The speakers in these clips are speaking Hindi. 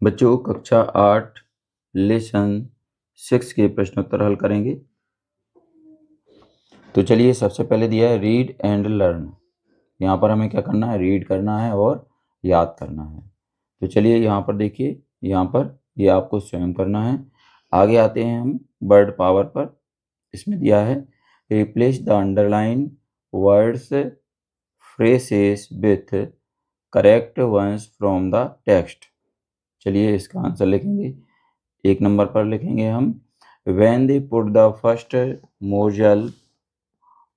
बच्चों कक्षा 8 लेसन 6 के प्रश्नोत्तर हल करेंगे। तो चलिए सबसे पहले दिया है रीड एंड लर्न। यहाँ पर हमें क्या करना है, रीड करना है और याद करना है। तो चलिए यहाँ पर देखिए, यहाँ पर ये आपको स्वयं करना है। आगे आते हैं हम वर्ड पावर पर। इसमें दिया है replace the underline words phrases with correct ones from the text. चलिए इसका आंसर लिखेंगे। 1 नंबर पर लिखेंगे हम when they put the first morsel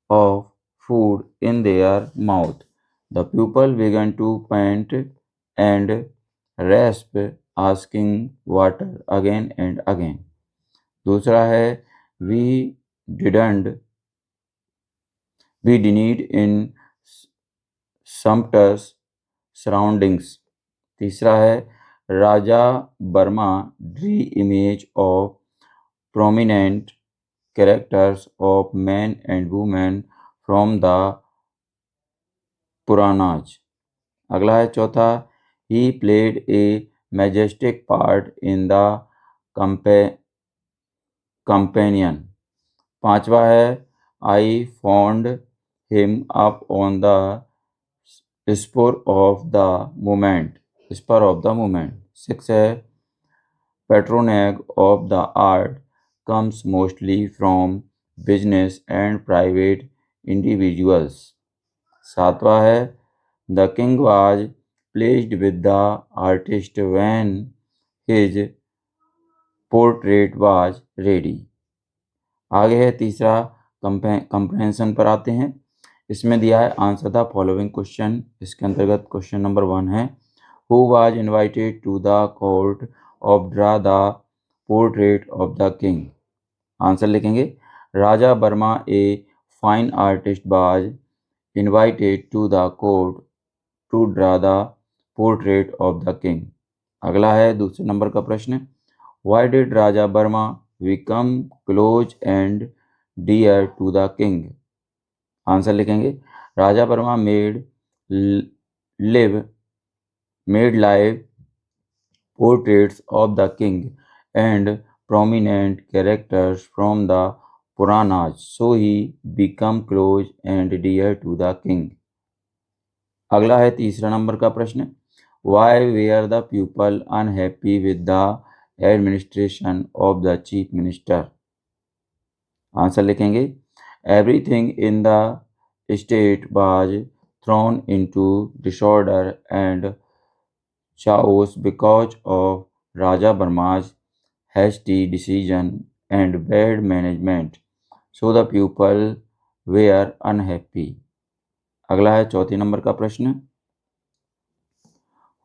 of food in their mouth, the pupil began to pant and rasp, asking water again and again. दूसरा है we didn't in sumptuous surroundings. तीसरा है राजा वर्मा ड्री image of prominent characters of men and women from the Puranas. अगला है चौथा he played a majestic part in the companion. पांचवा है I found him up on the spur of the moment. Six है patronage of the art comes mostly from business and private individuals. सातवां है the king was pleased with the artist when his portrait was ready. आगे है तीसरा कंप्रहेंशन पर आते हैं। इसमें दिया है आंसर द फॉलोइंग क्वेश्चन। इसके अंतर्गत क्वेश्चन नंबर 1 है who was invited to the court of draw the portrait of the king. Answer लिखेंगे Raja Varma a fine artist was invited to the court to draw the portrait of the king. अगला है दूसरे नंबर का प्रश्न why did Raja Varma become close and dear to the king. Answer लिखेंगे Raja Varma made live portraits of the king and prominent characters from the Puranas, so he became close and dear to the king. अगला है तीसरा नंबर का प्रश्न Why were the people unhappy with the administration of the chief minister? Answer लिखेंगे Everything in the state was thrown into disorder and chaos because of Raja Verma's hasty decision and bad management, so the people were unhappy. अगला है चौथे नंबर का प्रश्न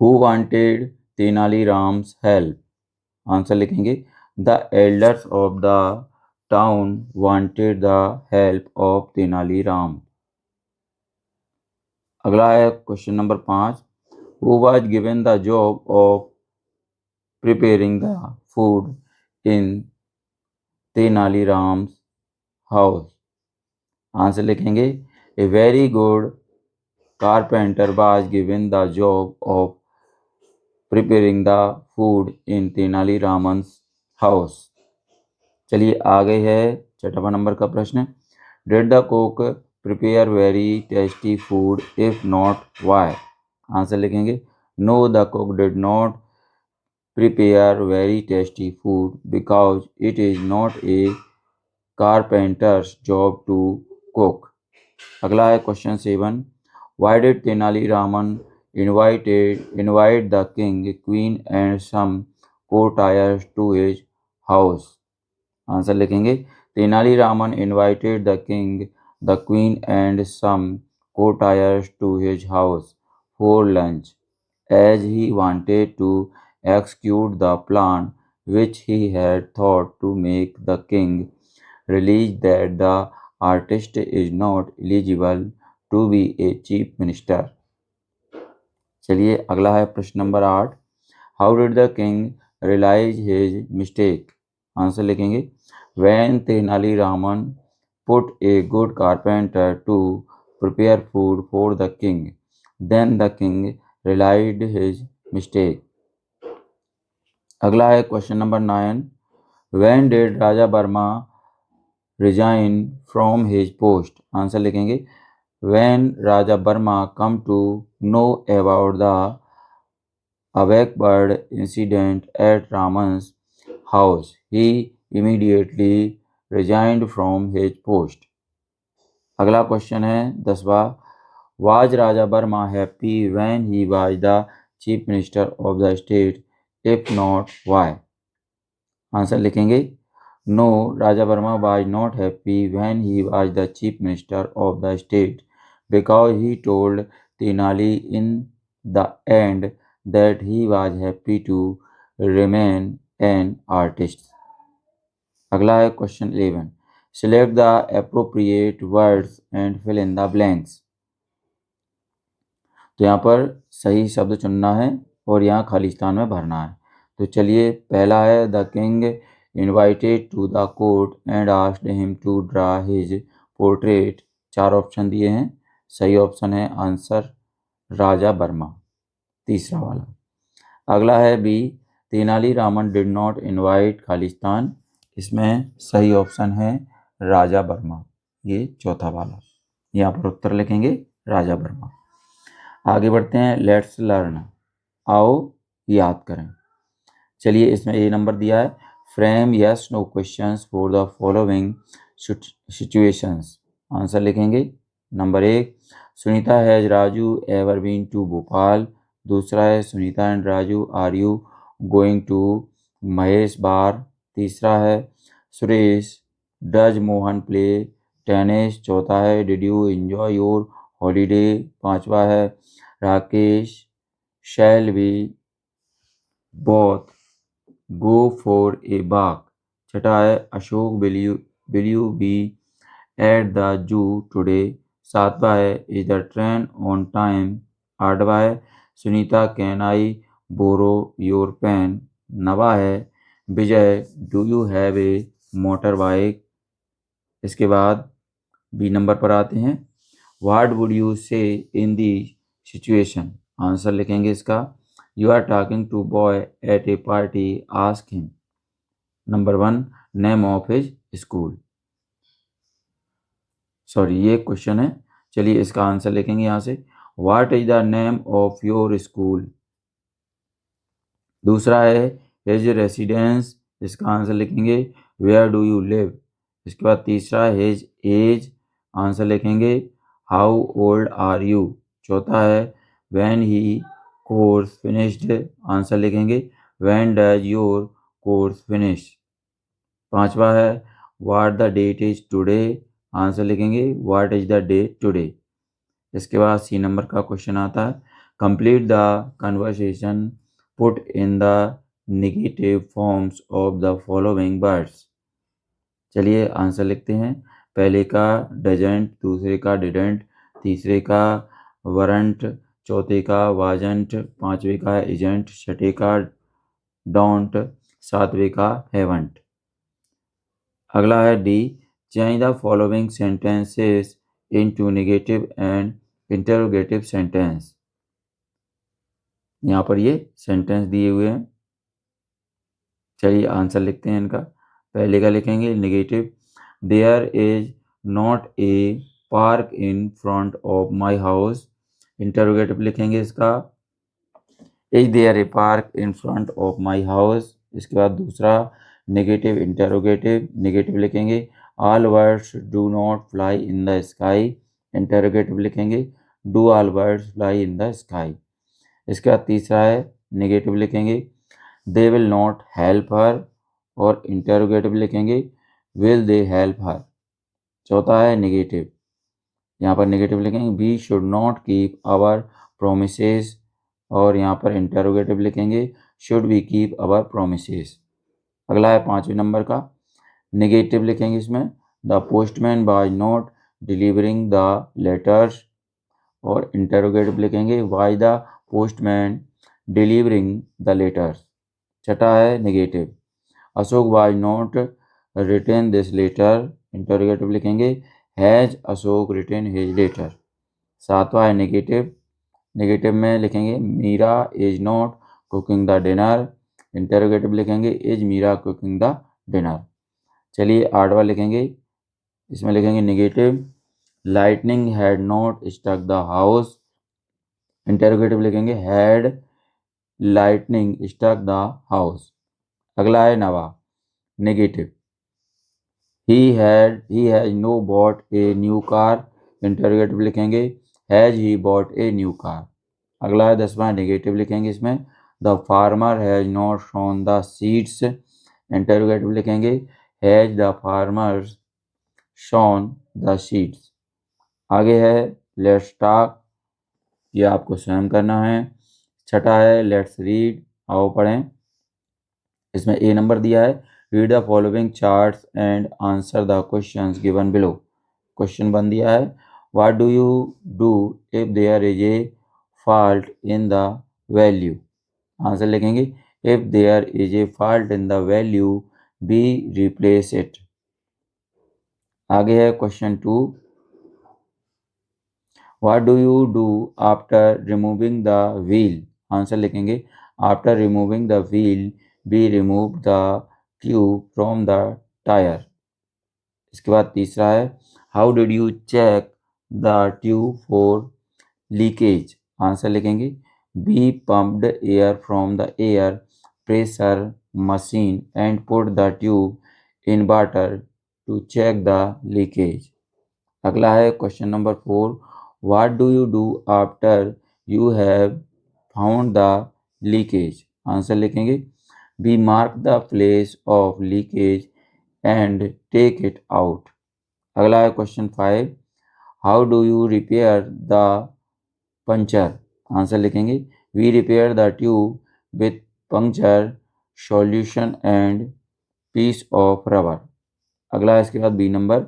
Who wanted Tenali Ram's help? Answer लिखेंगे The elders of the town wanted the help of Tenali Ram. अगला है question number 5 Who was given the job of preparing the food in Tenali Ram's house? Answer लिखेंगे A very good carpenter was given the job of preparing the food in Tenali Raman's house. चलिए आगे है छठवां नंबर का प्रश्न Did the cook prepare very tasty food? If not, why? Answer लिखेंगे No, the cook did not prepare very tasty food because it is not a carpenter's job to cook. अगला है question 7 Why did Tenali Raman invite the king, queen and some courtiers to his house? Answer लिखेंगे Tenali Raman invited the king, the queen and some courtiers to his house for lunch as he wanted to execute the plan which he had thought to make the king realize that the artist is not eligible to be a chief minister. चलिए अगला है प्रश्न number 8 How did the king realize his mistake? Answer लिखेंगे When Tenali Raman put a good carpenter to prepare food for the king, then the king realized his mistake. अगला है question number 9, when did Raja Varma resign from his post. Answer लिखेंगे when Raja Varma come to know about the awake bird incident at Raman's house he immediately resigned from his post. अगला क्वेश्चन है 10वां, was Raja Varma happy when he was the chief minister of the state, if not why. Answer लिखेंगे no, Raja Varma was not happy when he was the chief minister of the state because he told Tenali in the end that he was happy to remain an artist. अगला है question 11, select the appropriate words and fill in the blanks. तो यहाँ पर सही शब्द चुनना है और यहाँ खाली स्थान में भरना है। तो चलिए, पहला है the king invited to the court and asked him to draw his portrait. 4 option दिए हैं, सही ऑप्शन है आंसर राजा वर्मा, तीसरा वाला। अगला है B, Tenaliraman did not invite Khalistan. इसमें सही ऑप्शन है राजा वर्मा, ये चौथा वाला। यहाँ पर उत्तर लिखेंगे राजा वर्मा। आगे बढ़ते हैं, लेट्स लर्न, आओ याद करें। चलिए, इसमें ए नंबर दिया है, frame yes no questions for the following situations. Answer लिखेंगे number 1, Sunita has Raju ever been to Bhopal. दूसरा है Sunita and Raju are you going to Mahesh bar. तीसरा है Suresh does Mohan play tennis. चौथा है did you enjoy your holiday. पांचवा है Rakesh shall we both go for a walk. छठा है Ashok will you be at the zoo today. सातवां है is the train on time. आठवां है Sunita can I borrow your pen. नवा है Vijay do you have a motorbike. इसके बाद बी नंबर पर आते हैं, व्हाट वुड यू से इन दी सिचुएशन। आंसर लिखेंगे इसका, you are talking to boy at a party ask him. Number 1, name of his school. Sorry, ये क्वेश्चन है। चलिए, इसका आंसर लिखेंगे यहाँ से, what is the name of your school. दूसरा है हिज रेसिडेंस। इसका आंसर लिखेंगे वेयर डू यू लिव। इसके बाद तीसरा है हिज एज। आंसर लिखेंगे हाउ ओल्ड आर यू। चौथा है when he course finished. Answer लिखेंगे when does your course finish. पांचवा है what the date is today. Answer लिखेंगे what is the date today. इसके बाद सी नंबर का क्वेश्चन आता है, complete the conversation put in the negative forms of the following words. चलिए आंसर लिखते हैं, पहले का डजेंट, दूसरे का डिडेंट, तीसरे का वरंट, चौथे का वाजंट, पांचवे का एजेंट, छठे का डोंट, सातवें का हैवंट। अगला है D, change the following sentences into negative and interrogative sentence. यहाँ पर ये सेंटेंस दिए हुए हैं। चलिए आंसर लिखते हैं इनका। पहले का लिखेंगे negative, there is not a park in front of my house. Interrogative लिखेंगे इसका, is there a park in front of my house. इसके बाद दूसरा नेगेटिव इंटरोगेटिव, नेगेटिव लिखेंगे all birds do not fly in the sky. Interrogative लिखेंगे do all birds fly in the sky. इसके बाद तीसरा है नेगेटिव लिखेंगे they will not help her, और इंटरोगेटिव लिखेंगे विल दे हेल्प हर। चौथा है नेगेटिव, यहाँ पर नेगेटिव लिखेंगे we should not keep our promises, और यहाँ पर इंटरोगेटिव लिखेंगे should we keep our promises. अगला है 5वें नंबर का, नेगेटिव लिखेंगे इसमें the postman was not delivering the letters, और इंटरोगेटिव लिखेंगे was the postman delivering the letters. छठा है negative, Ashok was not written this letter. Interrogative लिखेंगे has Ashok written his letter. सातवां है नेगेटिव, नेगेटिव में लिखेंगे Meera is not cooking the dinner. Interrogative लिखेंगे is Meera cooking the dinner. चलिए 8वां लिखेंगे, इसमें लिखेंगे negative, lightning had not struck the house. Interrogative लिखेंगे had lightning struck the house. अगला है 9वां negative, he has no bought a new car। Interrogative लिखेंगे has he bought a new car. अगला है 10वां नेगेटिव लिखेंगे इसमें the farmer has not sown the seeds. Interrogative लिखेंगे has the farmer sown the seeds. आगे है लेट्स टॉक, ये आपको स्वयं करना है। छठा है लेट्स रीड, आओ पढ़ें। इसमें ए नंबर दिया है, read the following charts and answer the questions given below. Question one दिया है, what do you do if there is a fault in the value. Answer लिखेंगे if there is a fault in the value we replace it. आगे है question 2, what do you do after removing the wheel. Answer लिखेंगे after removing the wheel we remove the tube from the tyre. इसके बाद तीसरा है, how did you check the tube for leakage. Answer लिखेंगे we pumped air from the air pressure machine and put the tube in water to check the leakage. अगला है question number 4, what do you do after you have found the leakage. Answer लिखेंगे we mark the place of leakage and take it out. अगला है question 5, how do you repair the puncture. Answer लिखेंगे we repair the tube with puncture solution and piece of rubber. अगला है इसके बाद B number,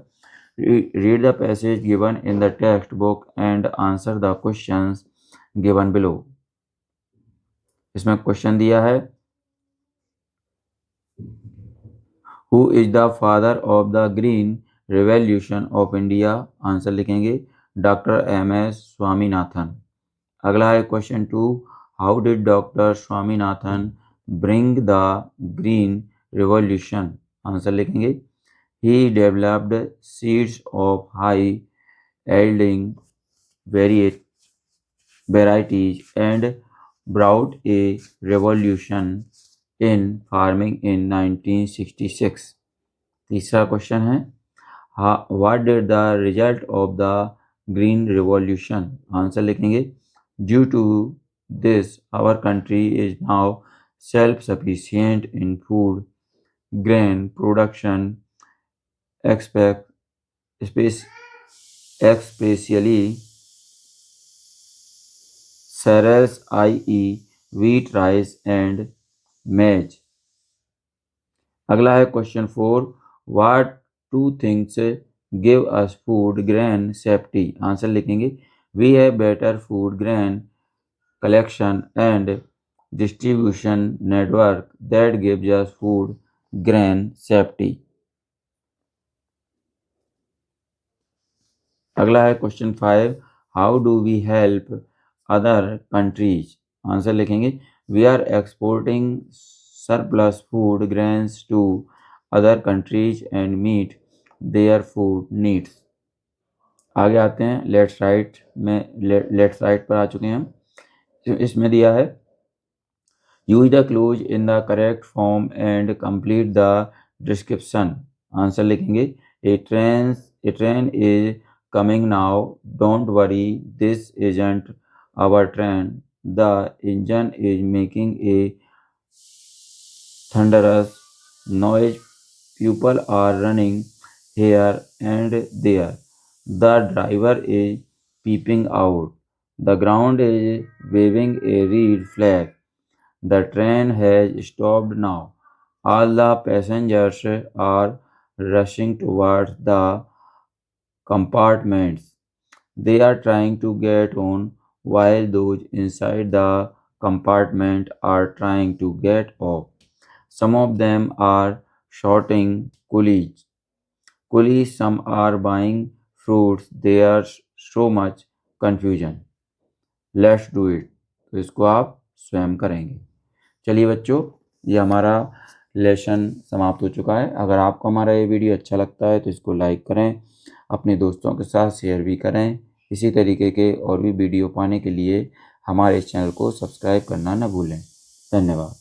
read the passage given in the textbook and answer the questions given below. इसमें क्वेश्चन दिया है, who is the father of the green revolution of India. Answer लिखेंगे डॉक्टर एम.एस. स्वामीनाथन। अगला है question 2, how did doctor Swaminathan bring the green revolution. Answer लिखेंगे he developed seeds of high yielding varieties and brought a revolution in farming in 1966। तीसरा क्वेश्चन है, what did the result of the green revolution। Answer लिखेंगे due to this our country is now self sufficient in food grain production especially cereals i.e. wheat rice and maize। अगला है question 4, what two things give us food grain safety. Answer लिखेंगे we have better food grain collection and distribution network that gives us food grain safety. अगला है question 5, how do we help other countries. Answer लिखेंगे we are exporting surplus food grains to other countries and meet their food needs. आगे आते हैं लेट्स राइट में, लेट्स राइट पर आ चुके हैं हम। इसमें दिया है use the clues in the correct form and complete the description. Answer लिखेंगे a train is coming now, don't worry, this isn't our train, the engine is making a thunderous noise, people are running here and there, the driver is peeping out, the ground is waving a red flag, the train has stopped now, all the passengers are rushing towards the compartments. They are trying to get on while those inside the compartment are trying to get off. Some of them are shouting coolies. Coolies, some are buying fruits. There's so much confusion. Let's do it. तो इसको आप स्वयं करेंगे। चलिए बच्चों, ये हमारा लेसन समाप्त हो चुका है। अगर आपको हमारा ये वीडियो अच्छा लगता है तो इसको लाइक करें, अपने दोस्तों के साथ शेयर भी करें। इसी तरीके के और भी वीडियो पाने के लिए हमारे इस चैनल को सब्सक्राइब करना न भूलें। धन्यवाद।